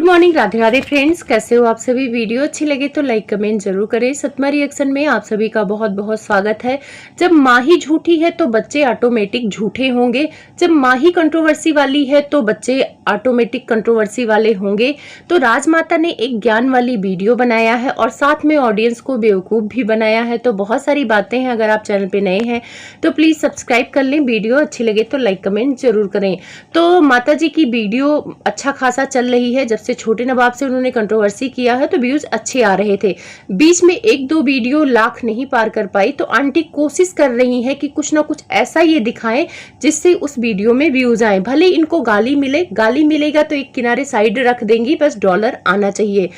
Good morning, Radhe Radhe friends. कैसे हो आप सभी? वीडियो अच्छी लगे तो लाइक कमेंट जरूर करें। सतमा रिएक्शन में आप सभी का बहुत बहुत स्वागत है। जब माँ ही झूठी है तो बच्चे ऑटोमेटिक झूठे होंगे। जब माँ ही कंट्रोवर्सी वाली है तो बच्चे ऑटोमेटिक कंट्रोवर्सी वाले होंगे। तो राजमाता ने एक ज्ञान वाली वीडियो बनाया है और साथ में ऑडियंस को बेवकूफ़ भी बनाया है। तो बहुत सारी बातें हैं। अगर आप चैनल पे नए हैं तो प्लीज़ सब्सक्राइब कर लें। वीडियो अच्छी लगे तो लाइक कमेंट जरूर करें। तो माता जी की वीडियो अच्छा खासा चल रही है। जब से छोटे नवाब से उन्होंने कंट्रोवर्सी किया है तो व्यूज अच्छे आ रहे थे। बीच में एक दो वीडियो लाख नहीं पार कर पाई तो आंटी कोशिश कर रही है कि कुछ ना कुछ ऐसा ये दिखाएं जिससे उस वीडियो में व्यूज आए। भले इनको गाली मिले, गाली मिलेगा तो एक किनारे साइड रख देंगी, बस डॉलर आना चाहिए।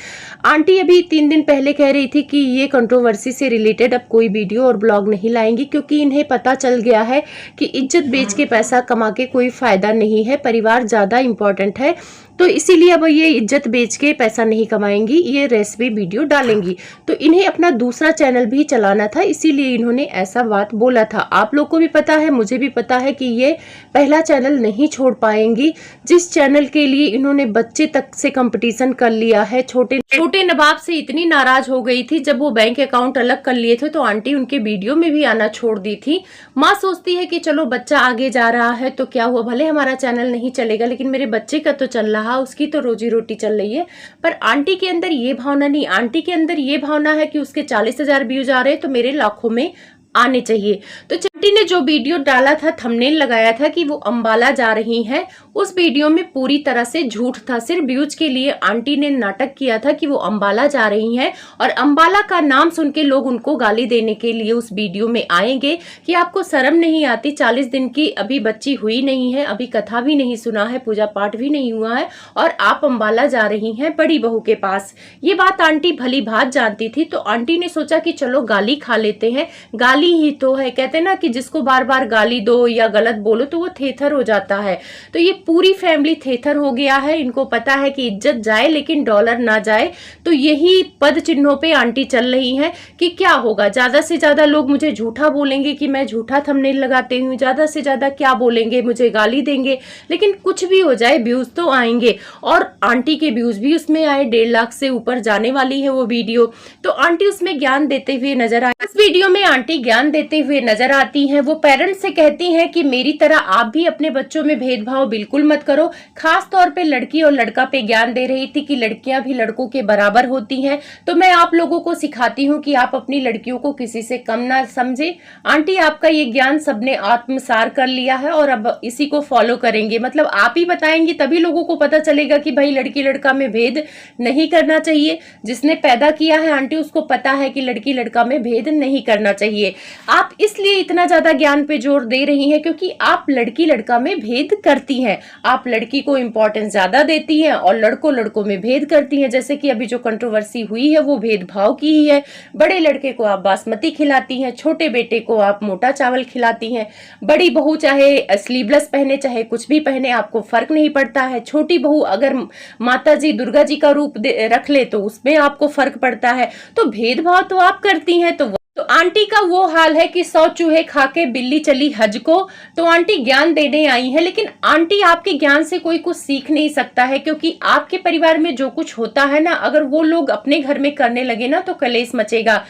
आंटी अभी 3 दिन पहले कह रही थी कि ये कंट्रोवर्सी से रिलेटेड अब कोई वीडियो और ब्लॉग नहीं लाएंगी क्योंकि इन्हें पता चल गया है कि इज्जत बेच के पैसा कमा के कोई फायदा नहीं है, परिवार ज्यादा इंपॉर्टेंट है। तो इसीलिए अब ये इज्जत बेच के पैसा नहीं कमाएंगी, ये रेसिपी वीडियो डालेंगी। तो इन्हें अपना दूसरा चैनल भी चलाना था, इसीलिए इन्होंने ऐसा बात बोला था। आप लोग को भी पता है, मुझे भी पता है कि ये पहला चैनल नहीं छोड़ पाएंगी जिस चैनल के लिए इन्होंने बच्चे तक से कंपटीशन कर लिया है। छोटे नवाब से इतनी नाराज हो गई थी जब वो बैंक अकाउंट अलग कर लिए थे तो आंटी उनके वीडियो में भी आना छोड़ दी थी। माँ सोचती है कि चलो बच्चा आगे जा रहा है तो क्या हुआ, भले हमारा चैनल नहीं चलेगा लेकिन मेरे बच्चे का तो चल रहा, उसकी तो रोजी रोटी चल रही है। पर आंटी के अंदर ये भावना नहीं, आंटी के अंदर ये भावना है कि उसके 40,000 व्यूज आ रहे हैं तो मेरे लाखों में आने चाहिए। तो आंटी ने जो वीडियो डाला था, थंबनेल लगाया था कि वो अंबाला जा रही हैं, उस वीडियो में पूरी तरह से झूठ था। सिर्फ व्यूज के लिए आंटी ने नाटक किया था कि वो अंबाला जा रही हैं और अंबाला का नाम सुन के लोग उनको गाली देने के लिए उस वीडियो में आएंगे कि आपको शर्म नहीं आती, 40 दिन की अभी बच्ची हुई नहीं है, अभी कथा भी नहीं सुना है, पूजा पाठ भी नहीं हुआ है और आप अंबाला जा रही हैं बड़ी बहू के पास। ये बात आंटी भली भांति जानती थी। तो आंटी ने सोचा कि चलो गाली खा लेते हैं, गाली ही तो है। कहते ना कि जिसको बार बार गाली दो या गलत बोलो तो वो थेथर हो जाता है। तो ये पूरी फैमिली थेथर हो गया है। इनको पता है कि इज्जत जाए लेकिन डॉलर ना जाए। तो यही पद चिन्हों पे आंटी चल रही है कि क्या होगा, ज्यादा से ज्यादा लोग मुझे झूठा बोलेंगे कि मैं झूठा थंबनेल लगाते हूँ, ज्यादा से ज्यादा क्या बोलेंगे, मुझे गाली देंगे, लेकिन कुछ भी हो जाए व्यूज तो आएंगे। और आंटी के व्यूज भी उसमें आए, 1.5 लाख से ऊपर जाने वाली है वो वीडियो। तो आंटी उसमें ज्ञान देते हुए नजर आए। इस वीडियो में आंटी ज्ञान देते हुए नजर आती हैं। वो पेरेंट्स से कहती हैं कि मेरी तरह आप भी अपने बच्चों में भेदभाव बिल्कुल मत करो। खास तौर पे लड़की और लड़का पे ज्ञान दे रही थी कि लड़कियां भी लड़कों के बराबर होती हैं। तो मैं आप लोगों को सिखाती हूँ कि आप अपनी लड़कियों को किसी से कम ना समझे। आंटी आपका ये ज्ञान सबने आत्मसार कर लिया है और अब इसी को फॉलो करेंगे। मतलब आप ही बताएंगे तभी लोगों को पता चलेगा कि भाई लड़की लड़का में भेद नहीं करना चाहिए। जिसने पैदा किया है आंटी उसको पता है कि लड़की लड़का में भेद नहीं करना चाहिए। आप इसलिए इतना ज्यादा ज्ञान पे जोर दे रही हैं क्योंकि आप लड़की लड़का में भेद करती हैं। आप लड़की को इंपॉर्टेंस ज्यादा देती हैं और लड़कों लड़कों में भेद करती हैं। जैसे कि अभी जो कंट्रोवर्सी हुई है वो भेदभाव की ही है। बड़े लड़के को आप बासमती खिलाती हैं, छोटे बेटे को आप मोटा चावल खिलाती हैं। बड़ी बहू चाहे स्लीवलेस पहने चाहे कुछ भी पहने आपको फर्क नहीं पड़ता है। छोटी बहू अगर माता जी दुर्गा जी का रूप रख ले तो उसमें आपको फर्क पड़ता है। तो भेदभाव तो आप करती हैं। तो आंटी का वो हाल है कि 100 चूहे खा के बिल्ली चली हज को। तो आंटी ज्ञान देने आई है, लेकिन आंटी आपके ज्ञान से कोई कुछ सीख नहीं सकता है क्योंकि आपके परिवार में जो कुछ होता है ना, अगर वो लोग अपने घर में करने लगे ना तो कलेश मचेगा।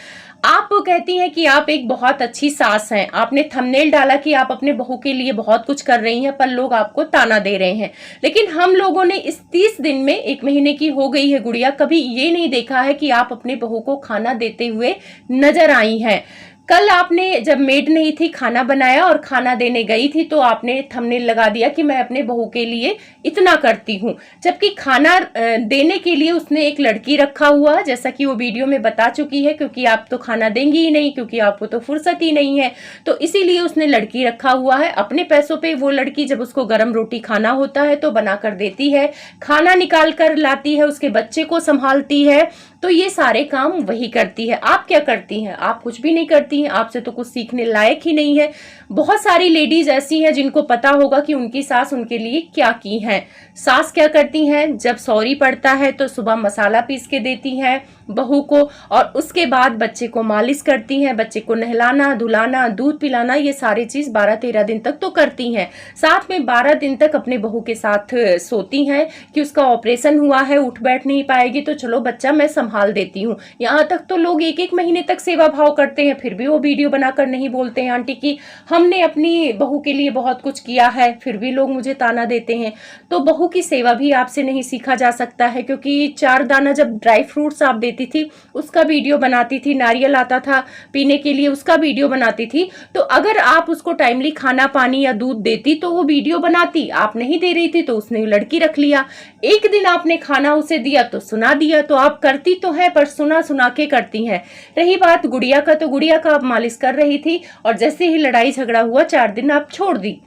आप कहती हैं कि आप एक बहुत अच्छी सास हैं। आपने थंबनेल डाला कि आप अपने बहू के लिए बहुत कुछ कर रही हैं पर लोग आपको ताना दे रहे हैं। लेकिन हम लोगों ने इस 30 दिन में, 1 महीने की हो गई है गुड़िया, कभी ये नहीं देखा है कि आप अपने बहू को खाना देते हुए नजर आई हैं। कल आपने जब मेड नहीं थी खाना बनाया और खाना देने गई थी तो आपने थंबनेल लगा दिया कि मैं अपने बहू के लिए इतना करती हूँ, जबकि खाना देने के लिए उसने एक लड़की रखा हुआ, जैसा कि वो वीडियो में बता चुकी है, क्योंकि आप तो खाना देंगी ही नहीं क्योंकि आपको तो फुर्सत ही नहीं है। तो इसीलिए उसने लड़की रखा हुआ है। अपने पैसों पे वो लड़की जब उसको गर्म रोटी खाना होता है तो बनाकर देती है, खाना निकाल कर लाती है, उसके बच्चे को संभालती है। तो ये सारे काम वही करती है। आप क्या करती हैं? आप कुछ भी नहीं करती हैं। आपसे तो कुछ सीखने लायक ही नहीं है। बहुत सारी लेडीज ऐसी हैं जिनको पता होगा कि उनकी सास उनके लिए क्या की है। सास क्या करती हैं, जब सॉरी पड़ता है तो सुबह मसाला पीस के देती हैं बहू को, और उसके बाद बच्चे को मालिश करती हैं, बच्चे को नहलाना धुलाना दूध पिलाना, ये सारी चीज 12-13 दिन तक तो करती हैं। साथ में 12 दिन तक अपने बहू के साथ सोती हैं कि उसका ऑपरेशन हुआ है, उठ बैठ नहीं पाएगी तो चलो बच्चा मैं संभाल देती हूँ। यहाँ तक तो लोग 1-1 महीने तक सेवा भाव करते हैं, फिर भी वो वीडियो बनाकर नहीं बोलते हैं आंटी की हमने अपनी बहू के लिए बहुत कुछ किया है, फिर भी लोग मुझे ताना देते हैं। तो बहू की सेवा भी आपसे नहीं सीखा जा सकता है, क्योंकि 4 दाना जब ड्राई फ्रूट्स आप देती थी उसका वीडियो बनाती थी, नारियल आता था पीने के लिए उसका वीडियो बनाती थी। तो अगर आप उसको टाइमली खाना पानी या दूध देती तो वो वीडियो बनाती, आप नहीं दे रही थी तो उसने लड़की रख लिया। एक दिन आपने खाना उसे दिया तो सुना दिया, तो आप करती तो है पर सुना सुना के करती हैं। रही बात गुड़िया का, तो गुड़िया का आप मालिश कर रही थी और जैसे ही लड़ाई झगड़ा हुआ 4 दिन आप छोड़ दी,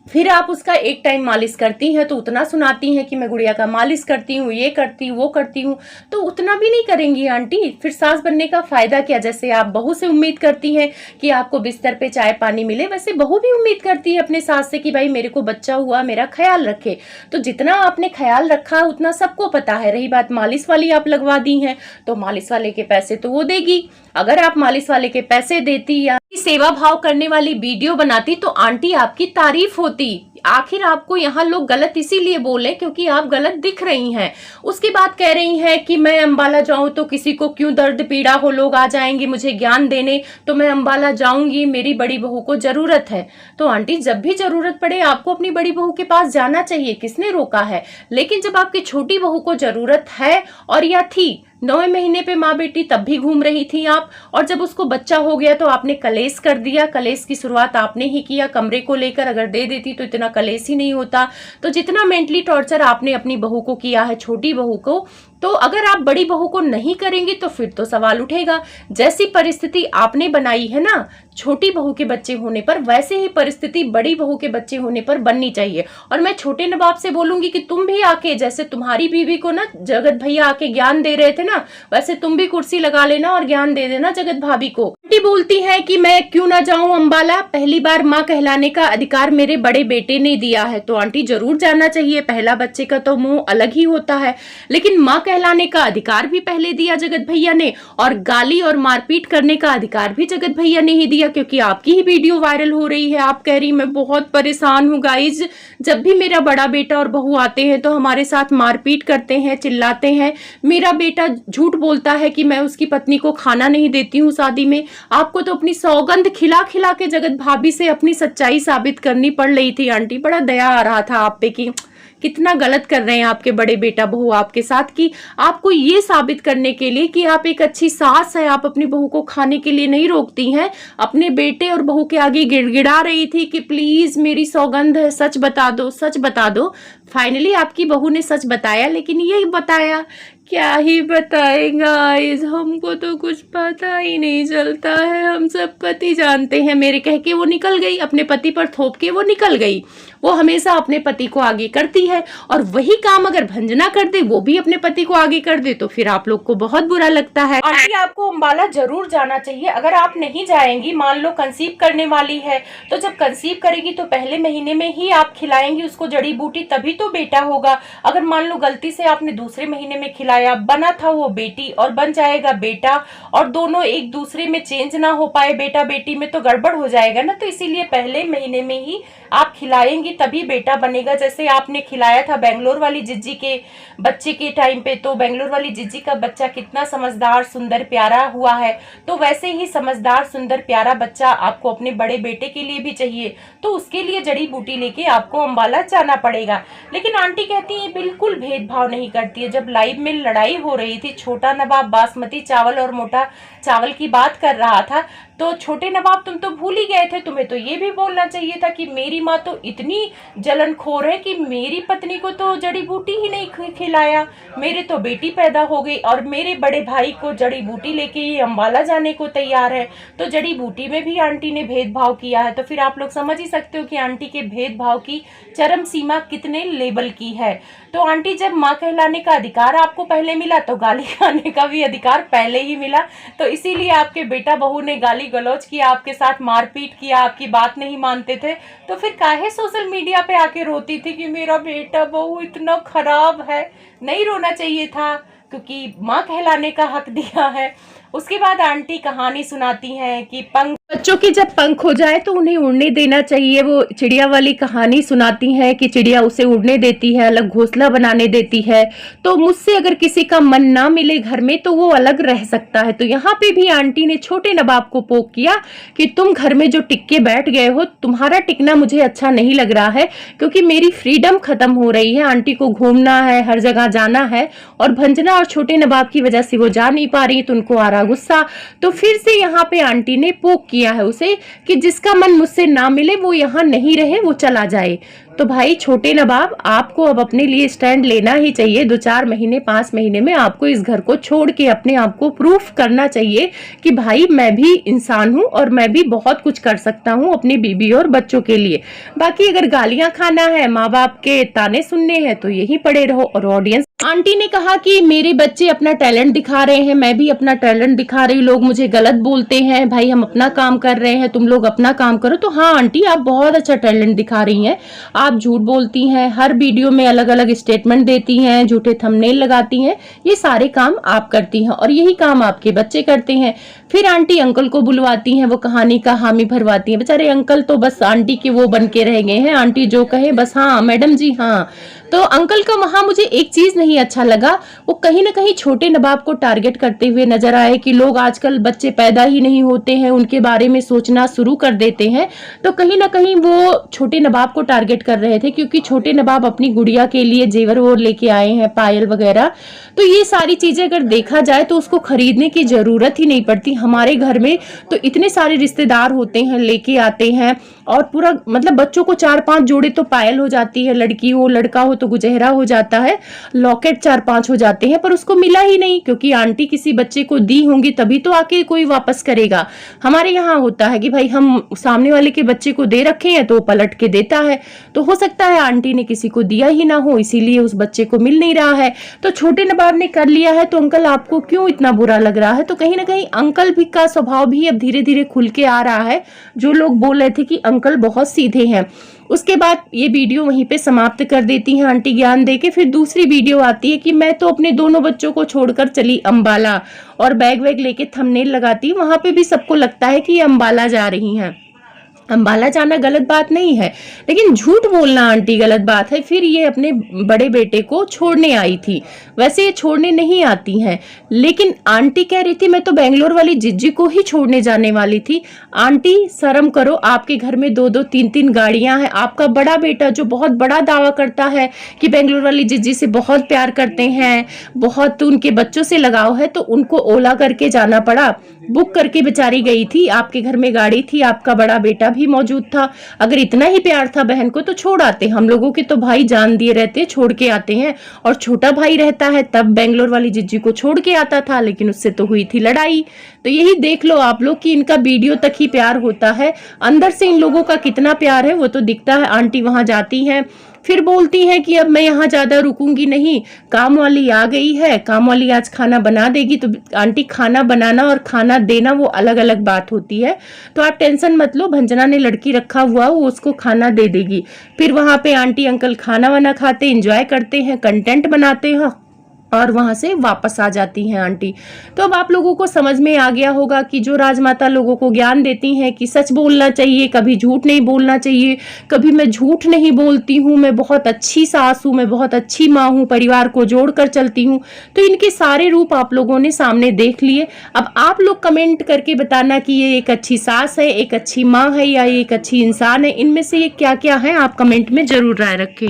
फिर आप उसका एक टाइम मालिश करती हैं तो उतना सुनाती हैं कि मैं गुड़िया का मालिश करती हूँ, ये करती हूँ वो करती हूँ, तो उतना भी नहीं करेंगी आंटी, फिर सास बनने का फायदा क्या। जैसे आप बहू से उम्मीद करती हैं कि आपको बिस्तर पे चाय पानी मिले, वैसे बहू भी उम्मीद करती है अपने सास से कि भाई मेरे को बच्चा हुआ मेरा ख्याल रखे। तो जितना आपने ख्याल रखा उतना सबको पता है। रही बात मालिश वाली आप लगवा दी हैं तो मालिश वाले के पैसे तो वो देगी। अगर आप मालिश वाले के पैसे देती या सेवा भाव करने वाली वीडियो बनाती तो आंटी आपकी तारीफ होती। आखिर आपको यहाँ लोग गलत इसीलिए बोले क्योंकि आप गलत दिख रही हैं। उसके बाद कह रही हैं कि मैं अंबाला जाऊं तो किसी को क्यों दर्द पीड़ा हो, लोग आ जाएंगे मुझे ज्ञान देने, तो मैं अंबाला जाऊंगी, मेरी बड़ी बहू को जरूरत है। तो आंटी जब भी जरूरत पड़े आपको अपनी बड़ी बहू के पास जाना चाहिए, किसने रोका है। लेकिन जब आपकी छोटी बहू को जरूरत है और या थी, 9वें महीने पे माँ बेटी तब भी घूम रही थी आप, और जब उसको बच्चा हो गया तो आपने कलेश कर दिया। कलेश की शुरुआत आपने ही किया कमरे को लेकर, अगर दे देती तो इतना कलेश ही नहीं होता। तो जितना मेंटली टॉर्चर आपने अपनी बहू को किया है, छोटी बहू को, तो अगर आप बड़ी बहू को नहीं करेंगी तो फिर तो सवाल उठेगा। जैसी परिस्थिति आपने बनाई है ना छोटी बहू के बच्चे होने पर, वैसे ही परिस्थिति बड़ी बहू के बच्चे होने पर बननी चाहिए। और मैं छोटे नवाब से बोलूंगी कि तुम भी आके, जैसे तुम्हारी बीवी को ना जगत भैया आके ज्ञान दे रहे थे ना, वैसे तुम भी कुर्सी लगा लेना और ज्ञान दे देना जगत भाभी को। आंटी बोलती है कि मैं क्यों ना जाऊं अंबाला, पहली बार माँ कहलाने का अधिकार मेरे बड़े बेटे ने दिया है। तो आंटी जरूर जाना चाहिए, पहला बच्चे का तो मुंह अलग ही होता है, लेकिन माँ कहलाने का अधिकार भी पहले दिया जगत भैया ने, और गाली और मारपीट करने का अधिकार भी जगत भैया ने ही दिया, क्योंकि आपकी ही वीडियो वायरल हो रही है। आप कह रही मैं बहुत परेशान हूँ गाइज, जब भी मेरा बड़ा बेटा और बहू आते हैं तो हमारे साथ मारपीट करते हैं, चिल्लाते हैं। मेरा बेटा झूठ बोलता है कि मैं उसकी पत्नी को खाना नहीं देती हूँ शादी में। आपको तो अपनी सौगंध खिला खिला के जगत भाभी से अपनी सच्चाई साबित करनी पड़ रही थी आंटी। बड़ा दया आ रहा था आप पे कि कितना गलत कर रहे हैं आपके बड़े बेटा बहू आपके साथ, कि आपको ये साबित करने के लिए कि आप एक अच्छी सास है, आप अपनी बहू को खाने के लिए नहीं रोकती हैं। अपने बेटे और बहू के आगे गिड़गिड़ा रही थी कि प्लीज मेरी सौगंध है, सच बता दो, सच बता दो। फाइनली आपकी बहू ने सच बताया, लेकिन यही बताया, क्या ही बताएगा गाइस, हमको तो कुछ पता ही नहीं चलता है, हम सब पति जानते हैं। मेरे कह के वो निकल गई, अपने पति पर थोप के वो निकल गई। वो हमेशा अपने पति को आगे करती है, और वही काम अगर भंजना कर दे, वो भी अपने पति को आगे कर दे, तो फिर आप लोग को बहुत बुरा लगता है। आंटी आपको अंबाला जरूर जाना चाहिए। अगर आप नहीं जाएंगी, मान लो कंसीव करने वाली है, तो जब कंसीव करेगी तो पहले महीने में ही आप खिलाएंगी उसको जड़ी बूटी, तभी तो बेटा होगा। अगर मान लो गलती से आपने दूसरे महीने में खिलाया, बना था वो बेटी और बन जाएगा बेटा, और दोनों एक दूसरे में चेंज ना हो पाए बेटा बेटी में, तो गड़बड़ हो जाएगा ना। तो इसीलिए पहले महीने में ही आप खिलाएंगी तभी बेटा बनेगा। जैसे आपने खिलाया था बेंगलोर वाली जिज्जी के बच्चे के टाइम पे, तो बेंगलोर वाली जिज्जी का बच्चा कितना समझदार सुंदर प्यारा हुआ है, तो वैसे ही समझदार सुंदर प्यारा बच्चा आपको अपने बड़े बेटे के लिए भी चाहिए। तो उसके लिए जड़ी बूटी लेके आपको अंबाला जाना पड़ेगा। लेकिन आंटी कहती है बिल्कुल भेदभाव नहीं करती है। जब लाइव में लड़ाई हो रही थी, छोटा नवाब बासमती चावल और मोटा चावल की बात कर रहा था, तो छोटे नवाब तुम तो भूल ही गए थे, तुम्हें तो ये भी बोलना चाहिए था कि मेरी माँ तो इतनी जलनखोर है कि मेरी पत्नी को तो जड़ी बूटी ही नहीं खिलाया, मेरे तो बेटी पैदा हो गई और मेरे बड़े भाई को जड़ी बूटी लेके ये अंबाला जाने को तैयार है। तो जड़ी बूटी में भी आंटी ने भेदभाव किया है। तो फिर आप लोग समझ ही सकते हो कि आंटी के भेदभाव की चरम सीमा कितने लेवल की है। तो आंटी जब माँ कहलाने का अधिकार आपको पहले मिला तो गाली खाने का भी अधिकार पहले ही मिला। तो इसीलिए आपके बेटा बहू ने गाली गलौज किया, आपके साथ मारपीट किया, आपकी बात नहीं मानते थे, तो फिर काहे सोशल मीडिया पे आके रोती थी कि मेरा बेटा बहू इतना खराब है। नहीं रोना चाहिए था, क्योंकि माँ कहलाने का हक दिया है। उसके बाद आंटी कहानी सुनाती हैं कि बच्चों की जब पंख हो जाए तो उन्हें उड़ने देना चाहिए। वो चिड़िया वाली कहानी सुनाती हैं कि चिड़िया उसे उड़ने देती है, अलग घोंसला बनाने देती है। तो मुझसे अगर किसी का मन ना मिले घर में तो वो अलग रह सकता है। तो यहाँ पे भी आंटी ने छोटे नवाब को पोक किया कि तुम घर में जो टिक के बैठ गए हो, तुम्हारा टिकना मुझे अच्छा नहीं लग रहा है, क्योंकि मेरी फ्रीडम खत्म हो रही है। आंटी को घूमना है, हर जगह जाना है, और भंजना और छोटे नवाब की वजह से वो जा नहीं पा रही, तो उनको आ रहा गुस्सा। तो फिर से यहाँ पे आंटी ने पोक किया है उसे कि जिसका मन मुझसे ना मिले वो यहाँ नहीं रहे, वो चला जाए। तो भाई छोटे नवाब, आपको अब अपने लिए स्टैंड लेना ही चाहिए। 2-4 महीने 5 महीने में आपको इस घर को छोड़ के अपने आप को प्रूफ करना चाहिए कि भाई मैं भी इंसान हूँ और मैं भी बहुत कुछ कर सकता हूँ अपनी बीबी और बच्चों के लिए। बाकी अगर गालियां खाना है, माँ बाप के ताने सुनने हैं, तो यही पड़े रहो। और ऑडियंस, आंटी ने कहा कि मेरे बच्चे अपना टैलेंट दिखा रहे हैं, मैं भी अपना टैलेंट दिखा रही हूँ, लोग मुझे गलत बोलते हैं, भाई हम अपना काम कर रहे हैं, तुम लोग अपना काम करो। तो हाँ आंटी, आप बहुत अच्छा टैलेंट दिखा रही हैं। आप झूठ बोलती हैं, हर वीडियो में अलग अलग स्टेटमेंट देती हैं, झूठे थंबनेल लगाती हैं, ये सारे काम आप करती हैं और यही काम आपके बच्चे करते हैं। फिर आंटी अंकल को बुलवाती हैं, वो कहानी का हामी भरवाती हैं। बेचारे अंकल तो बस आंटी के वो बन के रह गए हैं, आंटी जो कहे बस हाँ मैडम जी हाँ। तो अंकल का वहां मुझे एक चीज नहीं अच्छा लगा, वो कहीं ना कहीं छोटे नवाब को टारगेट करते हुए नजर आए कि लोग आजकल बच्चे पैदा ही नहीं होते हैं, उनके बारे में सोचना शुरू कर देते हैं। तो कहीं ना कहीं वो छोटे नवाब को टारगेट कर रहे थे, क्योंकि छोटे नवाब अपनी गुड़िया के लिए जेवर वोर लेके आए हैं, पायल वगैरह। तो ये सारी चीजें अगर देखा जाए तो उसको खरीदने की जरूरत ही नहीं पड़ती। हमारे घर में तो इतने सारे रिश्तेदार होते हैं, लेके आते हैं, और पूरा मतलब बच्चों को 4-5 जोड़े तो पायल हो जाती है, लड़की हो लड़का हो तो गुजहरा हो जाता है, लॉकेट 4-5 हो जाते हैं, पर उसको मिला ही नहीं, क्योंकि आंटी किसी बच्चे को दी होंगी तभी तो आके कोई वापस करेगा। हमारे यहाँ होता है कि भाई हम सामने वाले के बच्चे को दे रखे हैं तो वो पलट के देता है। तो हो सकता है आंटी ने किसी को दिया ही ना हो, इसीलिए उस बच्चे को मिल नहीं रहा है। तो छोटे नवाब ने कर लिया है, तो अंकल आपको क्यों इतना बुरा लग रहा है? तो कहीं ना कहीं अंकल भी का स्वभाव भी अब धीरे धीरे खुल के आ रहा है। जो लोग बोल रहे थे कि अंकल बहुत सीधे हैं, उसके बाद ये वीडियो वहीं पे समाप्त कर देती हैं आंटी ज्ञान देके। फिर दूसरी वीडियो आती है कि मैं तो अपने दोनों बच्चों को छोड़कर चली अंबाला, और बैग वैग लेके थंबनेल लगाती। वहां पे भी सबको लगता है कि ये अंबाला जा रही हैं। अंबाला जाना गलत बात नहीं है, लेकिन झूठ बोलना आंटी गलत बात है। फिर ये अपने बड़े बेटे को छोड़ने आई थी, वैसे ये छोड़ने नहीं आती हैं, लेकिन आंटी कह रही थी मैं तो बेंगलोर वाली जिज्जी को ही छोड़ने जाने वाली थी। आंटी शर्म करो, आपके घर में 2-2 3-3 गाड़ियां हैं। आपका बड़ा बेटा जो बहुत बड़ा दावा करता है कि बेंगलोर वाली जिज्जी से बहुत प्यार करते हैं, बहुत उनके बच्चों से लगाव है, तो उनको ओला करके जाना पड़ा, बुक करके बेचारी गई थी। आपके घर में गाड़ी थी, आपका बड़ा बेटा भी मौजूद था। अगर इतना ही प्यार था बहन को तो छोड़ आते। हम लोगों के तो भाई जान दिए रहते, छोड़ के आते हैं, और छोटा भाई रहता है तब बेंगलोर वाली जिज्जी को छोड़ के आता था, लेकिन उससे तो हुई थी लड़ाई। तो यही देख लो आप लोग कि इनका वीडियो तक ही प्यार होता है, अंदर से इन लोगों का कितना प्यार है वो तो दिखता है। आंटी वहां जाती हैं, फिर बोलती हैं कि अब मैं यहाँ ज्यादा रुकूंगी नहीं, काम वाली आ गई है, काम वाली आज खाना बना देगी। तो आंटी खाना बनाना और खाना देना वो अलग अलग बात होती है, तो आप टेंशन मत लो, भंजना ने लड़की रखा हुआ वो उसको खाना दे देगी। फिर वहां पे आंटी अंकल खाना वाना खाते, एंजॉय करते हैं, कंटेंट बनाते हैं, और वहां से वापस आ जाती हैं आंटी। तो अब आप लोगों को समझ में आ गया होगा कि जो राजमाता लोगों को ज्ञान देती हैं कि सच बोलना चाहिए, कभी झूठ नहीं बोलना चाहिए, कभी मैं झूठ नहीं बोलती हूँ, मैं बहुत अच्छी सास हूँ, मैं बहुत अच्छी माँ हूँ, परिवार को जोड़कर चलती हूँ। तो इनके सारे रूप आप लोगों ने सामने देख लिए। अब आप लोग कमेंट करके बताना कि ये एक अच्छी सास है, एक अच्छी माँ है, या एक अच्छी इंसान है। इनमें से ये क्या क्या है आप कमेंट में जरूर राय रखें।